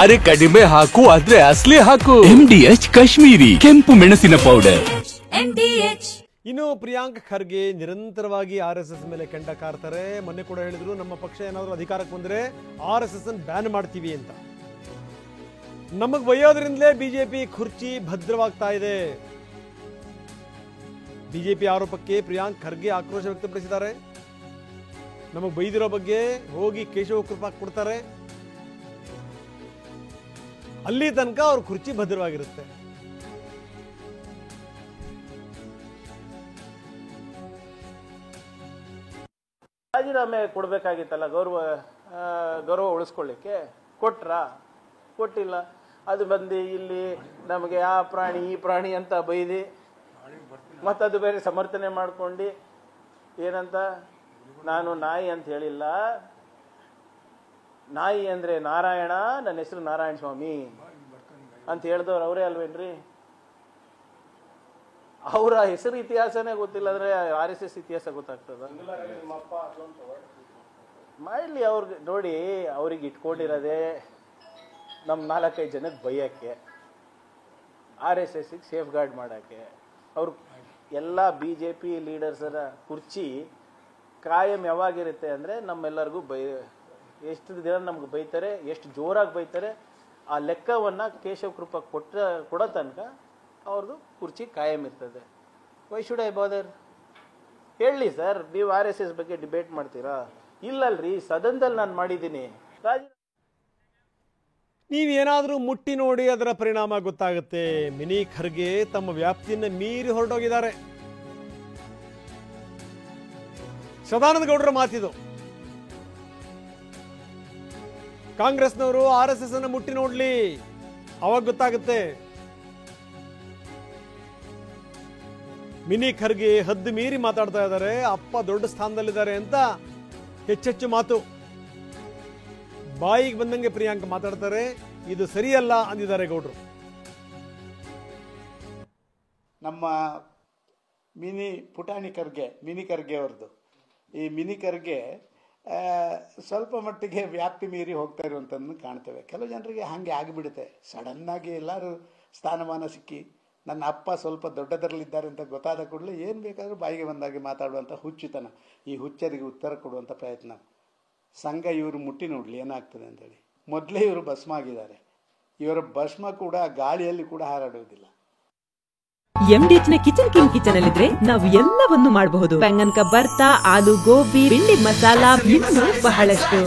ಅರೆ ಕಡಿಮೆ ಹಾಕು ಆದ್ರೆ ಅಸಲಿ ಹಾಕು. MDH ಕಾಶ್ಮೀರಿ ಕೆಂಪು ಮೆಣಸಿನ ಪೌಡರ್. ಇನ್ನು ಪ್ರಿಯಾಂಕ್ ಖರ್ಗೆ ನಿರಂತರವಾಗಿ RSS ಮೇಲೆ ಕೆಂಡ ಕಾರ್ತಾರೆ. ಮೊನ್ನೆ ಕೂಡ ಹೇಳಿದ್ರು, ನಮ್ಮ ಪಕ್ಷ ಏನಾದರೂ ಅಧಿಕಾರಕ್ಕೆ ಬಂದ್ರೆ RSS ಅನ್ನು ಬ್ಯಾನ್ ಮಾಡ್ತೀವಿ ಅಂತ. ನಮಗ್ ಬೈಯೋದ್ರಿಂದಲೇ ಬಿಜೆಪಿ ಕುರ್ಚಿ ಭದ್ರವಾಗ್ತಾ ಇದೆ. ಬಿಜೆಪಿ ಆರೋಪಕ್ಕೆ ಪ್ರಿಯಾಂಕ್ ಖರ್ಗೆ ಆಕ್ರೋಶ ವ್ಯಕ್ತಪಡಿಸಿದ್ದಾರೆ. ನಮಗ್ ಬೈದಿರೋ ಬಗ್ಗೆ ಹೋಗಿ ಕೇಶವ ಕೃಪಾ ಕೊಡ್ತಾರೆ. ಅಲ್ಲಿ ತನಕ ಅವ್ರ ಕುರ್ಚಿ ಭದ್ರವಾಗಿರುತ್ತೆ. ರಾಜೀನಾಮೆ ಕೊಡಬೇಕಾಗಿತ್ತಲ್ಲ, ಗೌರವ ಉಳಿಸ್ಕೊಳ್ಳಿಕ್ಕೆ. ಕೊಟ್ಟಿಲ್ಲ. ಅದು ಬಂದು ಇಲ್ಲಿ ನಮಗೆ ಆ ಪ್ರಾಣಿ ಈ ಪ್ರಾಣಿ ಅಂತ ಬೈದಿ, ಮತ್ತದು ಬೇರೆ ಸಮರ್ಥನೆ ಮಾಡ್ಕೊಂಡು ಏನಂತ, ನಾನು ನಾಯಿ ಅಂತ ಹೇಳಿಲ್ಲ, ನಾಯಿ ಅಂದ್ರೆ ನಾರಾಯಣ, ನನ್ನ ಹೆಸರು ನಾರಾಯಣ ಸ್ವಾಮಿ ಅಂತ ಹೇಳಿದವ್ರು ಅವರೇ ಅಲ್ವೇನ್ರಿ? ಅವರ ಹೆಸರು ಇತಿಹಾಸನೇ ಗೊತ್ತಿಲ್ಲ ಅಂದ್ರೆ RSS ಇತಿಹಾಸ ಗೊತ್ತಾಗ್ತದ? ಮಾಡಲಿ. ಅವ್ರಿಗೆ ನೋಡಿ, ಅವ್ರಿಗೆ ಇಟ್ಕೊಂಡಿರೋದೇ ನಮ್ಮ 4-5 ಜನಕ್ಕೆ ಬೈಯಕ್ಕೆ, RSS ಸೇಫ್ ಗಾರ್ಡ್ ಮಾಡಕ್ಕೆ. ಅವ್ರು ಎಲ್ಲ BJP ಲೀಡರ್ಸರ ಕುರ್ಚಿ ಕಾಯಂ ಯಾವಾಗಿರುತ್ತೆ ಅಂದರೆ, ನಮ್ಮೆಲ್ಲರಿಗೂ ಎಷ್ಟು ದಿನ ನಮ್ಗೆ ಬೈತಾರೆ, ಎಷ್ಟು ಜೋರಾಗಿ ಬೈತಾರೆ, ಆ ಲೆಕ್ಕವನ್ನು ಕೇಶವ ಕೃಪಾ ಕೊಡೋ ತನಕ ಅವ್ರದ್ದು ಕುರ್ಚಿ ಕಾಯಂ ಇರ್ತದೆ. ವೈ ಶುಡ್ ಐ ಬಾದರ್? ಹೇಳಿ ಸರ್, ನೀವು RSS ಬಗ್ಗೆ ಡಿಬೇಟ್ ಮಾಡ್ತೀರಾ? ಇಲ್ಲಲ್ರಿ, ಸದನದಲ್ಲಿ ನಾನು ಮಾಡಿದ್ದೀನಿ. ನೀವೇನಾದರೂ ಮುಟ್ಟಿ ನೋಡಿ, ಅದರ ಪರಿಣಾಮ ಗೊತ್ತಾಗುತ್ತೆ. ಮಿನಿ ಖರ್ಗೆ ತಮ್ಮ ವ್ಯಾಪ್ತಿಯನ್ನು ಮೀರಿ ಹೊರಟೋಗಿದ್ದಾರೆ. ಸದಾನಂದ ಗೌಡರ ಮಾತಿದು. ಕಾಂಗ್ರೆಸ್ನವರು RSS ಅನ್ನು ಮುಟ್ಟಿ ನೋಡ್ಲಿ, ಅವಾಗ ಗೊತ್ತಾಗುತ್ತೆ. ಮಿನಿ ಖರ್ಗೆ ಹದ್ದು ಮೀರಿ ಮಾತಾಡ್ತಾ ಇದ್ದಾರೆ. ಅಪ್ಪ ದೊಡ್ಡ ಸ್ಥಾನದಲ್ಲಿದ್ದಾರೆ ಅಂತ ಹೆಚ್ಚೆಚ್ಚು ಮಾತು. ಬಾಯಿಗೆ ಬಂದಂಗೆ ಪ್ರಿಯಾಂಕ್ ಮಾತಾಡ್ತಾರೆ. ಇದು ಸರಿಯಲ್ಲ ಅಂದಿದ್ದಾರೆ ಗೌಡ್ರು. ನಮ್ಮ ಮಿನಿ ಖರ್ಗೆ ಅವ್ರದ್ದು ಈ ಮಿನಿ ಖರ್ಗೆ ಸ್ವಲ್ಪ ಮಟ್ಟಿಗೆ ವ್ಯಾಪ್ತಿ ಮೀರಿ ಹೋಗ್ತಾ ಇರುವಂಥದ್ದನ್ನು ಕಾಣ್ತೇವೆ. ಕೆಲವು ಜನರಿಗೆ ಹಾಗೆ ಆಗಿಬಿಡುತ್ತೆ. ಸಡನ್ನಾಗಿ ಎಲ್ಲರೂ ಸ್ಥಾನಮಾನ ಸಿಕ್ಕಿ ನನ್ನ ಅಪ್ಪ ಸ್ವಲ್ಪ ದೊಡ್ಡದರಲ್ಲಿದ್ದಾರೆ ಅಂತ ಗೊತ್ತಾದ ಕೂಡಲೇ ಏನು ಬೇಕಾದರೂ ಬಾಯಿಗೆ ಬಂದಾಗೆ ಮಾತಾಡುವಂಥ ಹುಚ್ಚುತನ. ಈ ಹುಚ್ಚರಿಗೆ ಉತ್ತರ ಕೊಡುವಂಥ ಪ್ರಯತ್ನ. ಸಂಘ ಇವರು ಮುಟ್ಟಿ ನೋಡಲಿ ಏನಾಗ್ತದೆ ಅಂತೇಳಿ. ಮೊದಲೇ ಇವರು ಭಸ್ಮ ಆಗಿದ್ದಾರೆ. ಇವರ ಭಸ್ಮ ಕೂಡ ಗಾಳಿಯಲ್ಲಿ ಕೂಡ ಹಾರಾಡುವುದಿಲ್ಲ. MDH ನ ಕಿಚನ್ ಅಲ್ಲಿದ್ರೆ ನಾವು ಎಲ್ಲವನ್ನು ಮಾಡಬಹುದು. ಬೆಂಗನ್ ಕಾ ಬರ್ತಾ, ಆಲೂ ಗೋಬಿ, ಭಿಂಡಿ ಮಸಾಲಾ, ಇನ್ನೂ ಬಹಳಷ್ಟು.